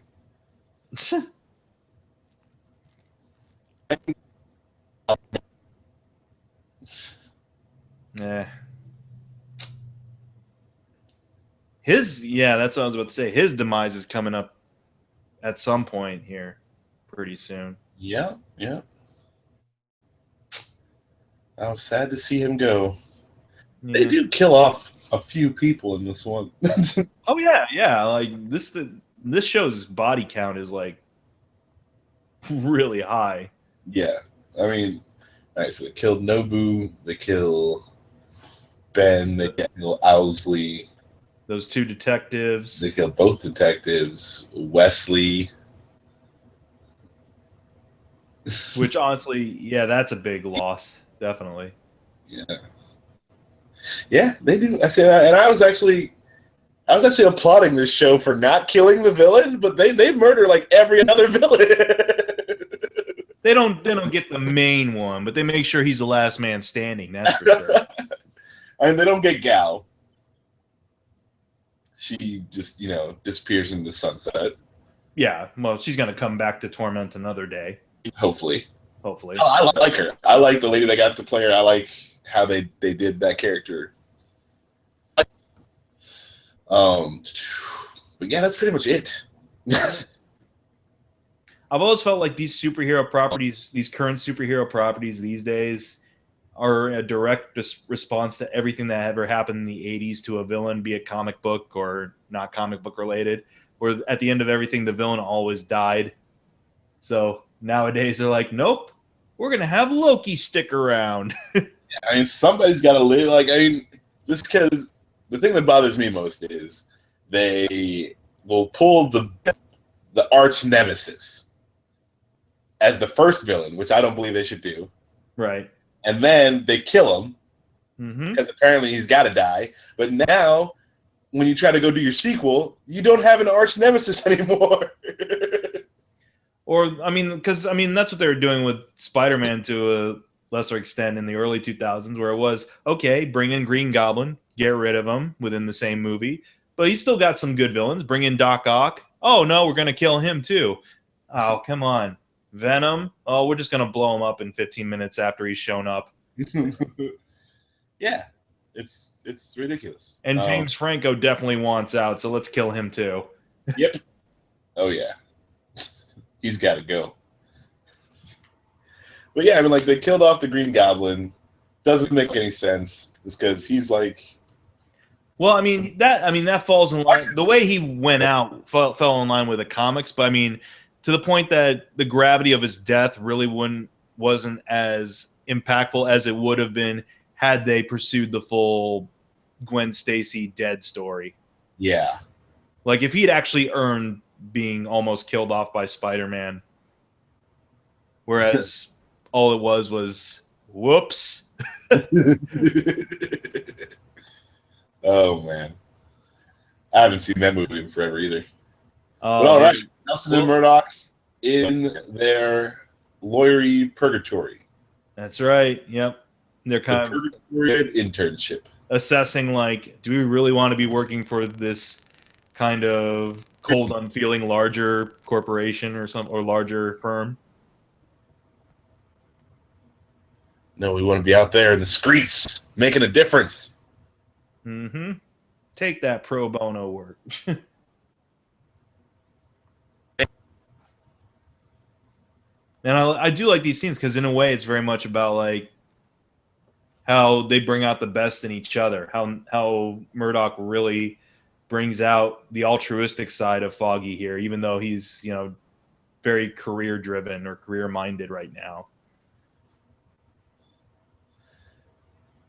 Nah. That's what I was about to say. His demise is coming up at some point here pretty soon. Yeah. I was sad to see him go. Yeah. They do kill off a few people in this one. Oh yeah. Like this show's body count is like really high. Yeah. I mean, all right, so they killed Nobu, they kill Ben, they kill Owlsley. Those two detectives. They killed both detectives. Wesley. Which honestly, yeah, that's a big loss. Definitely. Yeah. Yeah, they do. I said, and I was actually applauding this show for not killing the villain, but they murder like every other villain. They don't get the main one, but they make sure he's the last man standing. That's for sure. And they don't get Gal. She just disappears into the sunset. Yeah, well, she's gonna come back to torment another day. Hopefully. I like her. I like the lady that got to play her. I like how they did that character. But yeah, that's pretty much it. I've always felt like these superhero properties, these current superhero properties these days, are a direct response to everything that ever happened in the 80s to a villain, be it comic book or not comic book related, where at the end of everything, the villain always died. So nowadays they're like, nope, we're going to have Loki stick around. I mean, somebody's got to live. Like, I mean, just because the thing that bothers me most is they will pull the arch nemesis as the first villain, which I don't believe they should do. Right. And then they kill him because apparently he's got to die. But now, when you try to go do your sequel, you don't have an arch nemesis anymore. Or, because that's what they were doing with Spider-Man to a lesser extent in the early 2000s, where it was, okay, bring in Green Goblin, get rid of him within the same movie, but he's still got some good villains. Bring in Doc Ock. Oh, no, we're going to kill him too. Oh, come on. Venom. Oh, we're just going to blow him up in 15 minutes after he's shown up. Yeah, it's ridiculous. And James Franco definitely wants out, so let's kill him too. Yep. Oh, yeah. He's got to go. But yeah, I mean, like, they killed off the Green Goblin. Doesn't make any sense. It's because he's like... Well, that falls in line. The way he went out fell in line with the comics, but to the point that the gravity of his death really wasn't as impactful as it would have been had they pursued the full Gwen Stacy dead story. Yeah. Like, if he'd actually earned being almost killed off by Spider-Man, whereas all it was whoops. Oh, man. I haven't seen that movie in forever either. But all right. Nelson and Murdock in their lawyery purgatory. That's right. Yep. They're kind of purgatory internship. Assessing, like, do we really want to be working for this kind of cold, unfeeling larger corporation or larger firm? No, we want to be out there in the streets making a difference. Mm-hmm. Take that pro bono work. And I do like these scenes because in a way it's very much about like how they bring out the best in each other. How Murdock really brings out the altruistic side of Foggy here, even though he's very career driven or career minded right now.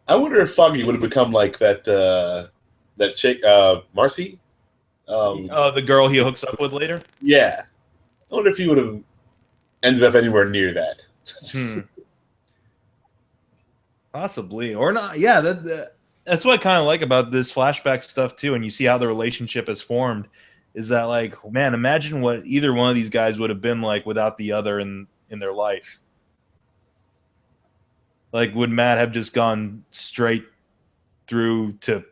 I wonder if Foggy would have become like that chick, Marcy. The girl he hooks up with later. Yeah, I wonder if he would have ended up anywhere near that. Possibly or not. Yeah, that's what I kind of like about this flashback stuff too. And you see how the relationship is formed. Is that like, man, imagine what either one of these guys would have been like without the other in their life. Like, would Matt have just gone straight through to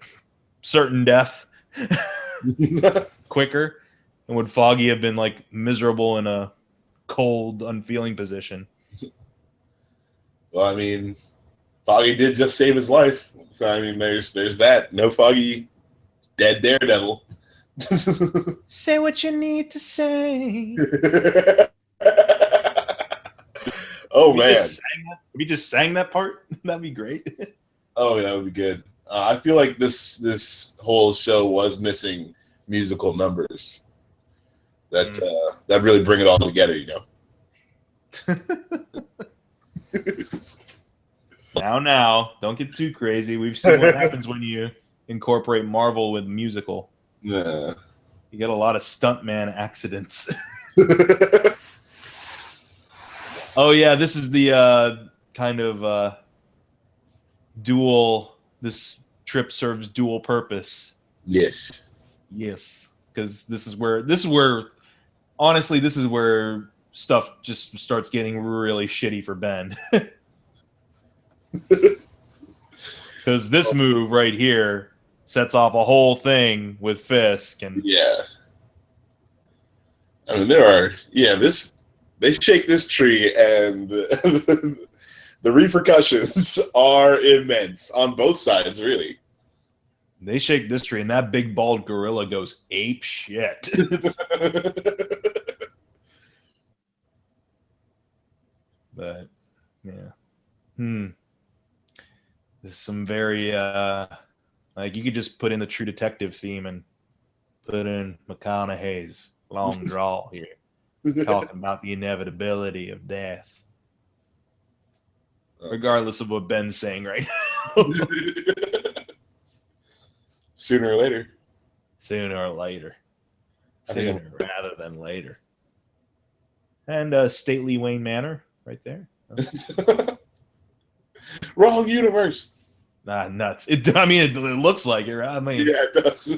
certain death quicker? And would Foggy have been like miserable in a cold, unfeeling position? Well, I mean, Foggy did just save his life. So, I mean, there's that. No Foggy, dead Daredevil. Say what you need to say. Oh, man. We just sang that part? That'd be great. Oh, that would be good. I feel like this whole show was missing musical numbers that really bring it all together, Now, don't get too crazy. We've seen what happens when you incorporate Marvel with musical. Yeah. You get a lot of stuntman accidents. Oh, yeah, this is the kind of dual, this trip serves dual purpose. Yes. Yes, because this is where honestly, this is where stuff just starts getting really shitty for Ben. Because this move right here sets off a whole thing with Fisk, and Yeah. I mean, they shake this tree, and the repercussions are immense on both sides, really. they shake this tree, and that big bald gorilla goes ape shit. But yeah, there's some very like you could just put in the True Detective theme and put in McConaughey's long draw here, talking about the inevitability of death, regardless of what Ben's saying right now. Sooner or later. Sooner or later. I think Sooner rather than later. And stately Wayne Manor right there. Wrong universe. Nah, nuts. It looks like it, right? I mean, Yeah, it does.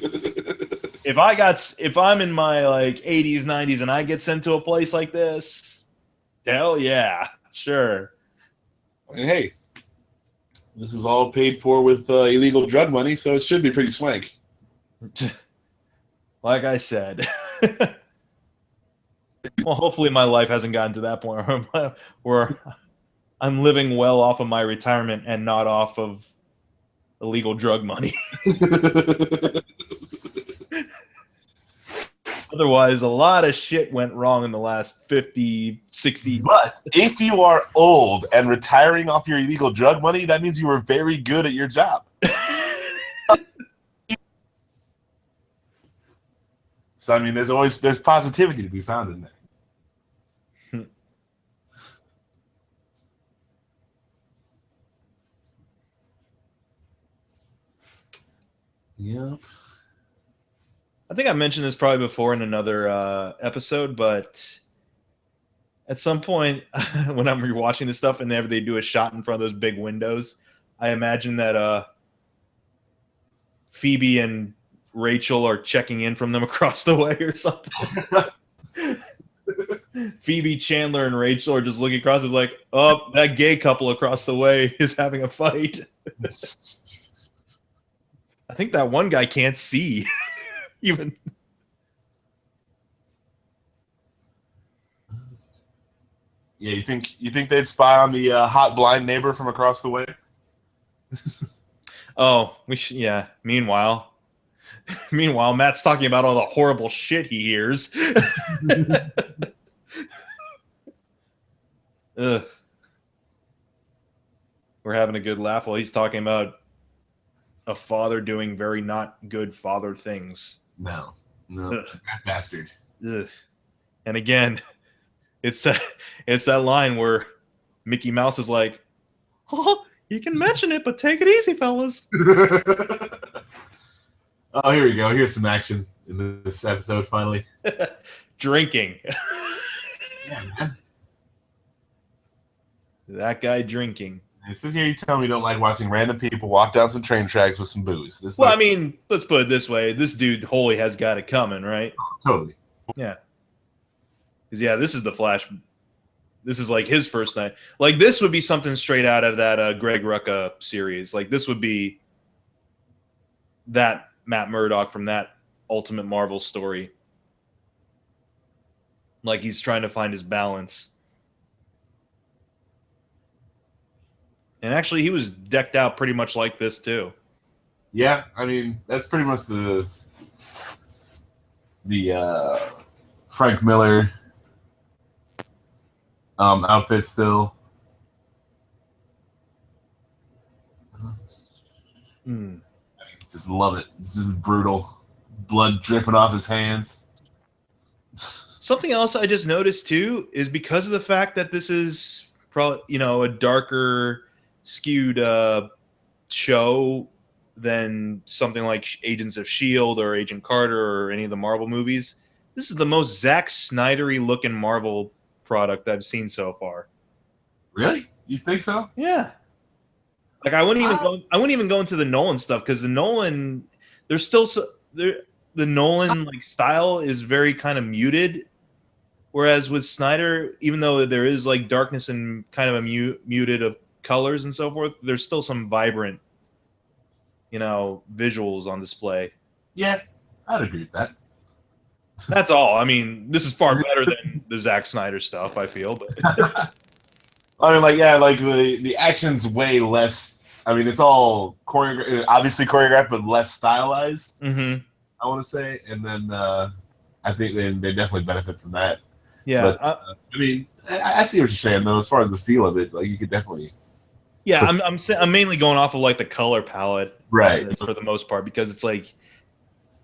if I'm in my like 80s, 90s and I get sent to a place like this, hell yeah, sure. And hey, this is all paid for with illegal drug money, so it should be pretty swank. Like I said. Well, hopefully my life hasn't gotten to that point where I'm living well off of my retirement and not off of illegal drug money. Otherwise, a lot of shit went wrong in the last 50, 60. But if you are old and retiring off your illegal drug money, that means you were very good at your job. So I mean, there's positivity to be found in there. Yep. I think I mentioned this probably before in another episode, but at some point when I'm rewatching this stuff and they do a shot in front of those big windows, I imagine that Phoebe and Rachel are checking in from them across the way or something. Phoebe, Chandler, and Rachel are just looking across. It's like, oh, that gay couple across the way is having a fight. I think that one guy can't see. Even. Yeah, you think they'd spy on the hot blind neighbor from across the way? Oh, we should. Yeah. Meanwhile, Matt's talking about all the horrible shit he hears. Ugh. We're having a good laugh while he's talking about a father doing very not good father things. No, that bastard. Ugh. And again, it's that line where Mickey Mouse is like, "Oh, you can mention it, but take it easy, fellas." Oh, here we go. Here's some action in this episode. Finally, Drinking. yeah, man. That guy drinking. So here you tell me you don't like watching random people walk down some train tracks with some booze. Well, I mean, let's put it this way: this dude wholly has got it coming, right? Totally. Yeah. Because this is the Flash. This is like his first night. Like this would be something straight out of that Greg Rucka series. Like this would be that Matt Murdock from that Ultimate Marvel story. Like he's trying to find his balance. And actually, he was decked out pretty much like this too. Yeah, I mean that's pretty much the Frank Miller outfit still. Just love it. It's just brutal. Blood dripping off his hands. Something else I just noticed too is because of the fact that this is probably a darker skewed show than something like Agents of S.H.I.E.L.D. or Agent Carter or any of the Marvel movies. This is the most Zack Snyder-y looking Marvel product I've seen so far. Really? You think so? Yeah. Like I wouldn't even go into the Nolan stuff because the Nolan, there's still the Nolan like style is very kind of muted, whereas with Snyder, even though there is like darkness and kind of a muted of colors and so forth, there's still some vibrant, visuals on display. Yeah, I'd agree with that. That's all. I mean, this is far better than the Zack Snyder stuff, I feel. But I mean, like the action's way less. I mean, it's all obviously choreographed, but less stylized. mm-hmm. I want to say, and then I think they definitely benefit from that. Yeah, but, I mean, I see what you're saying though. As far as the feel of it, like you could definitely. Yeah, I'm mainly going off of like the color palette, right, for the most part, because it's like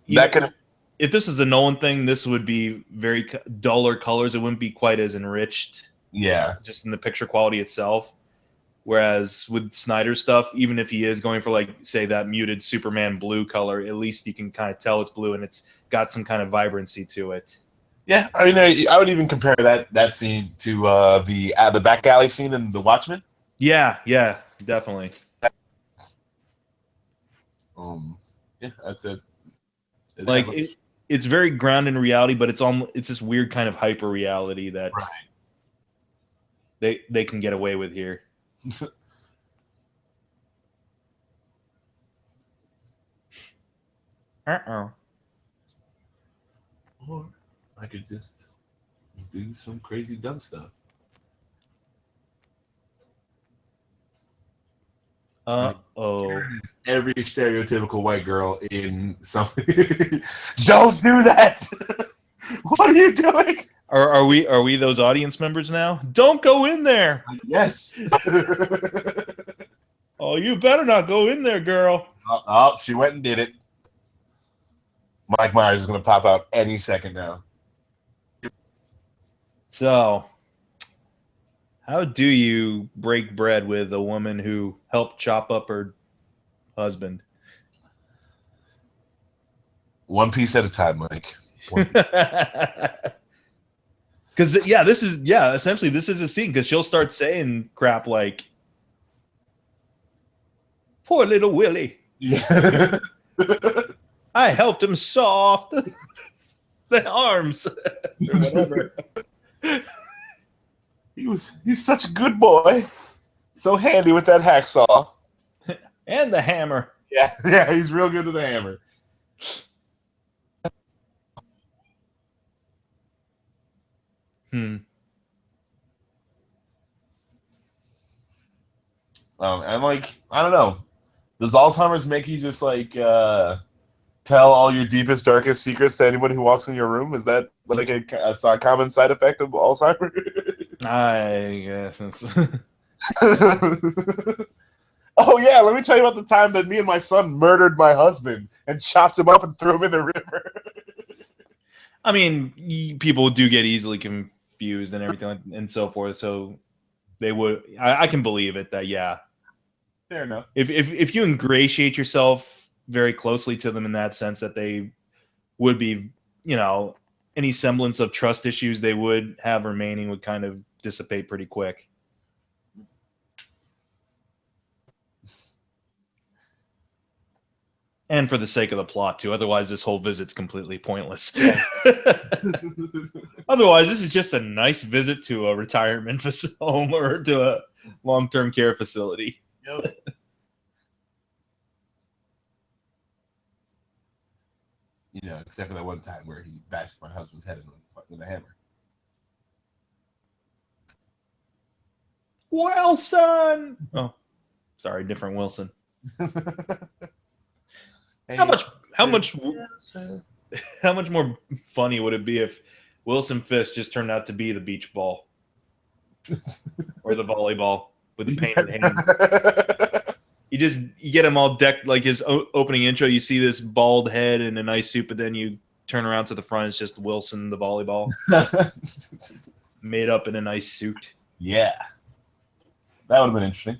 That could. If this is a Nolan thing, this would be very duller colors. It wouldn't be quite as enriched. Yeah, just in the picture quality itself. Whereas with Snyder stuff, even if he is going for like say that muted Superman blue color, at least you can kind of tell it's blue and it's got some kind of vibrancy to it. Yeah, I mean, I would even compare that scene to the back alley scene in The Watchmen. Yeah, definitely. Yeah, that's it. Like it's very grounded in reality, but it's this weird kind of hyper reality that they can get away with here. Or I could just do some crazy dumb stuff. Every stereotypical white girl in something. Don't do that. What are you doing? Are we those audience members now? Don't go in there. Yes. Oh, you better not go in there, girl. Oh, she went and did it. Mike Myers is going to pop out any second now. So, how do you break bread with a woman who helped chop up her husband? One piece at a time, Mike. Because essentially this is a scene because she'll start saying crap like, "Poor little Willie." Yeah. I helped him saw off the arms or whatever. He's such a good boy. So handy with that hacksaw. And the hammer. Yeah, he's real good with the hammer. And like, I don't know. Does Alzheimer's make you just like tell all your deepest, darkest secrets to anyone who walks in your room? Is that like a common side effect of Alzheimer's? I guess. Oh yeah, let me tell you about the time that me and my son murdered my husband and chopped him up and threw him in the river. I mean, people do get easily confused and everything and so forth. So they would. I can believe it. That yeah. Fair enough. If you ingratiate yourself very closely to them in that sense that they would be, any semblance of trust issues they would have remaining would kind of dissipate pretty quick. And for the sake of the plot too. Otherwise, this whole visit's completely pointless. Yeah. Otherwise, this is just a nice visit to a retirement home or to a long-term care facility. Yep. Except for that one time where he bashed my husband's head in with a hammer. Wilson! Oh, sorry, different Wilson. Hey, how much more funny would it be if Wilson Fisk just turned out to be the beach ball or the volleyball with the painted hand? You get him all decked like his opening intro. You see this bald head and a nice suit, but then you turn around to the front. It's just Wilson, the volleyball, made up in a nice suit. Yeah, that would have been interesting.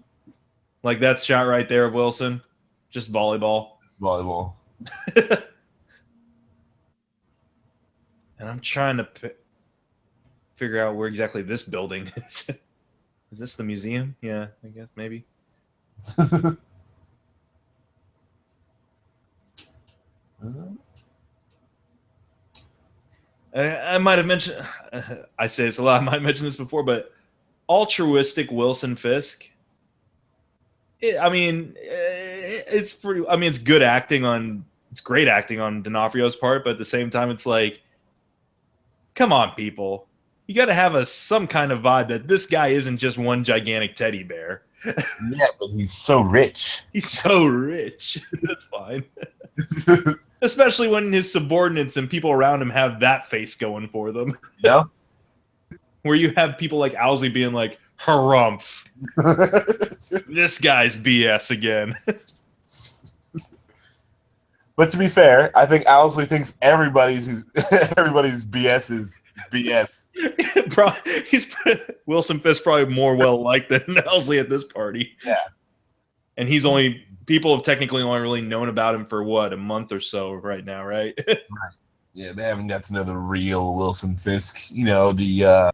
Like that shot right there of Wilson, just volleyball. Volleyball. And I'm trying to figure out where exactly this building is. Is this the museum? Yeah, I guess maybe. I might have mentioned. I say this a lot. I might have mentioned this before, but altruistic Wilson Fisk. I mean, it's pretty. I mean, it's good acting on. It's great acting on D'Onofrio's part, but at the same time, it's like, come on, people. You got to have some kind of vibe that this guy isn't just one gigantic teddy bear. Yeah, but he's so rich. He's so rich. That's fine. Especially when his subordinates and people around him have that face going for them. Yeah. Where you have people like Owsley being like, harumph. This guy's BS again. But to be fair, I think Owsley thinks everybody's BS is BS. Wilson Fisk probably more well liked than Owsley at this party. Yeah. And people have technically only really known about him for what, a month or so right now, right? Right. Yeah, they haven't got to know the real Wilson Fisk. You know, the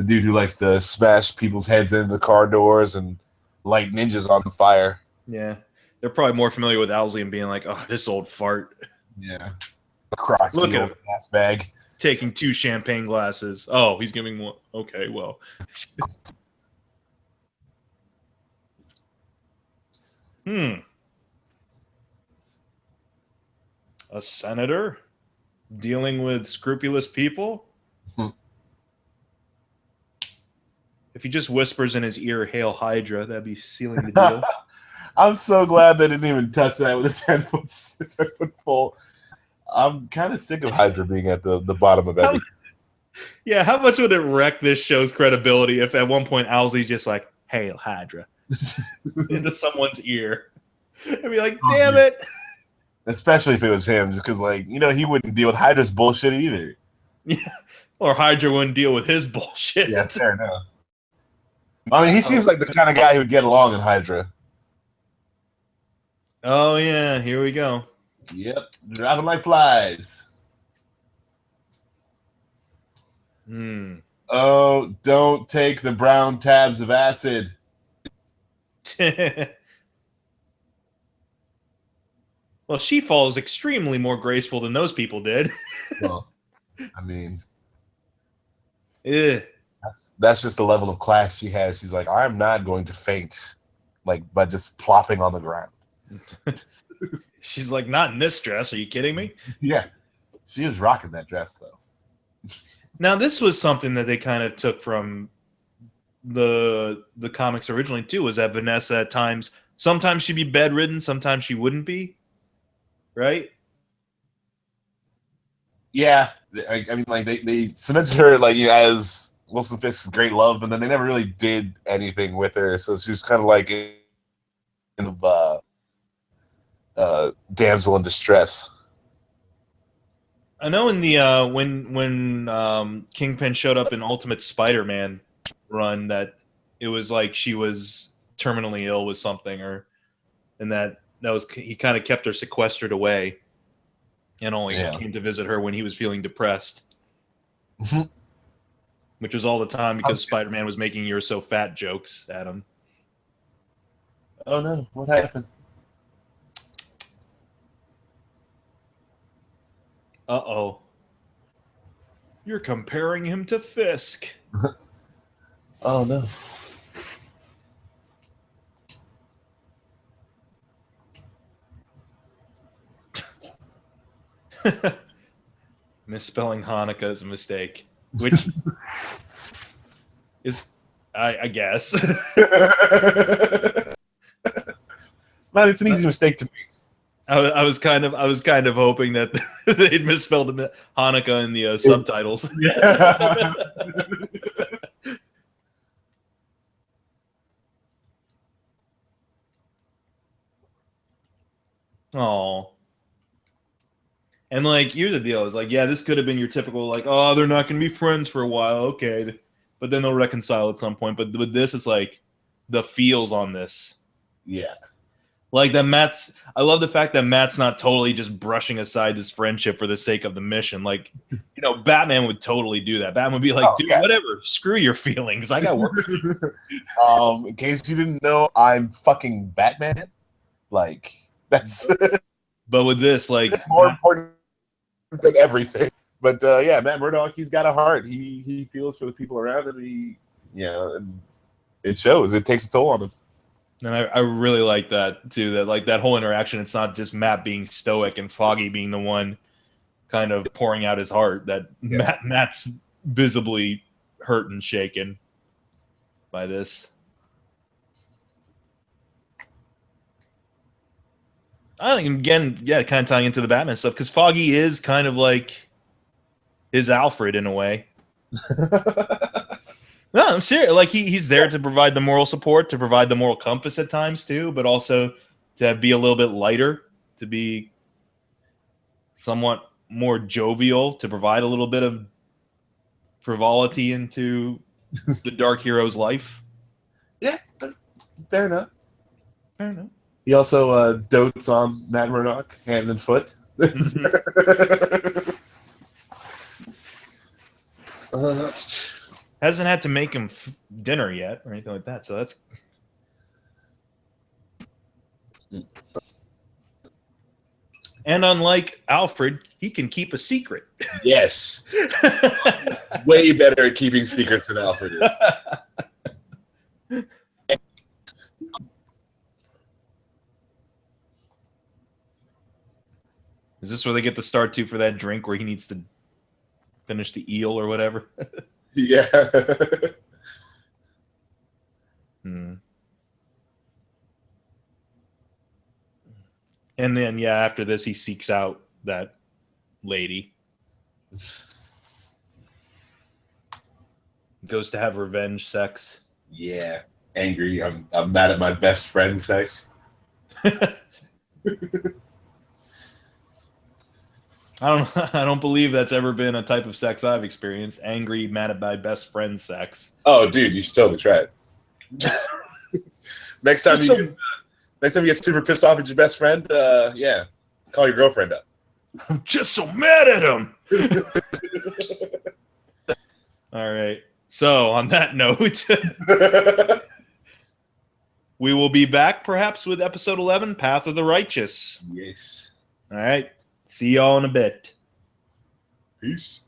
dude who likes to smash people's heads into the car doors and light ninjas on fire. Yeah. They're probably more familiar with Owsley and being like, oh, this old fart. Yeah. Crocs. Look at him. Gas bag. Taking 2 champagne glasses. Oh, he's giving one. Okay, well. A senator dealing with scrupulous people? If he just whispers in his ear, "Hail Hydra," that'd be sealing the deal. I'm so glad they didn't even touch that with a 10-foot pole. I'm kind of sick of Hydra being at the bottom of everything. Yeah, how much would it wreck this show's credibility if at one point Owsley's just like, "Hail Hydra," into someone's ear? I'd be like, damn it. Especially if it was him, just because, like, you know, he wouldn't deal with Hydra's bullshit either. Yeah. Or Hydra wouldn't deal with his bullshit. Yeah, fair enough. I mean, he seems like the kind of guy who would get along in Hydra. Oh, yeah, here we go. Yep, dropping like flies. Oh, don't take the brown tabs of acid. Well, she falls extremely more graceful than those people did. Well, I mean, Yeah. that's just the level of class she has. She's like, I'm not going to faint, like, by just plopping on the ground. She's like, not in this dress. Are you kidding me? Yeah, she is rocking that dress, though. Now, this was something that they kind of took from the comics originally, too, was that Vanessa at times, sometimes she'd be bedridden, sometimes she wouldn't be. Right? Yeah, I mean, like, they cemented her, like, you know, as Wilson Fisk's great love, but then they never really did anything with her, so she was kind of like damsel in distress. I know in the when Kingpin showed up in Ultimate Spider-Man run that it was like she was terminally ill with something, and that was, he kind of kept her sequestered away and only came to visit her when he was feeling depressed. Which was all the time because Spider-Man was making "you're so fat" jokes at him. Oh no, what happened? Uh-oh. You're comparing him to Fisk. Oh no. Misspelling Hanukkah is a mistake. Which is, I guess. Man, it's an easy mistake to make. I was kind of hoping that they'd misspelled Hanukkah in the subtitles. Yeah. Oh. And like, here's the deal: is like, yeah, this could have been your typical like, oh, they're not going to be friends for a while, okay, but then they'll reconcile at some point. But with this, it's like the feels on this. Yeah. Like that Matt's I love the fact that Matt's not totally just brushing aside this friendship for the sake of the mission. Like, Batman would totally do that. Batman would be like, dude, whatever, screw your feelings. I got work. In case you didn't know, I'm fucking Batman. Like, that's But with this, like, it's more important than everything. But yeah, Matt Murdock, he's got a heart. He feels for the people around him. And it shows. It takes a toll on him. And I really like that too. That like that whole interaction. It's not just Matt being stoic and Foggy being the one kind of pouring out his heart. That Matt's visibly hurt and shaken by this. I think again, kind of tying into the Batman stuff because Foggy is kind of like his Alfred in a way. No, I'm serious. Like he's there to provide the moral support, to provide the moral compass at times too, but also to be a little bit lighter, to be somewhat more jovial, to provide a little bit of frivolity into the dark hero's life. Yeah, fair enough. Fair enough. He also dotes on Matt Murdock, hand and foot. Hasn't had to make him dinner yet or anything like that, so that's. And unlike Alfred, he can keep a secret. Yes. Way better at keeping secrets than Alfred is. Is this where they get the start to for that drink where he needs to finish the eel or whatever? Yeah. And then, after this, he seeks out that lady. Goes to have revenge sex. Yeah. Angry. I'm mad at my best friend sex. I don't believe that's ever been a type of sex I've experienced. Angry, mad at my best friend sex. Oh, dude, you should totally try it. Next time you get super pissed off at your best friend, call your girlfriend up. I'm just so mad at him. All right. So on that note, we will be back perhaps with episode 11, Path of the Righteous. Yes. All right. See y'all in a bit. Peace.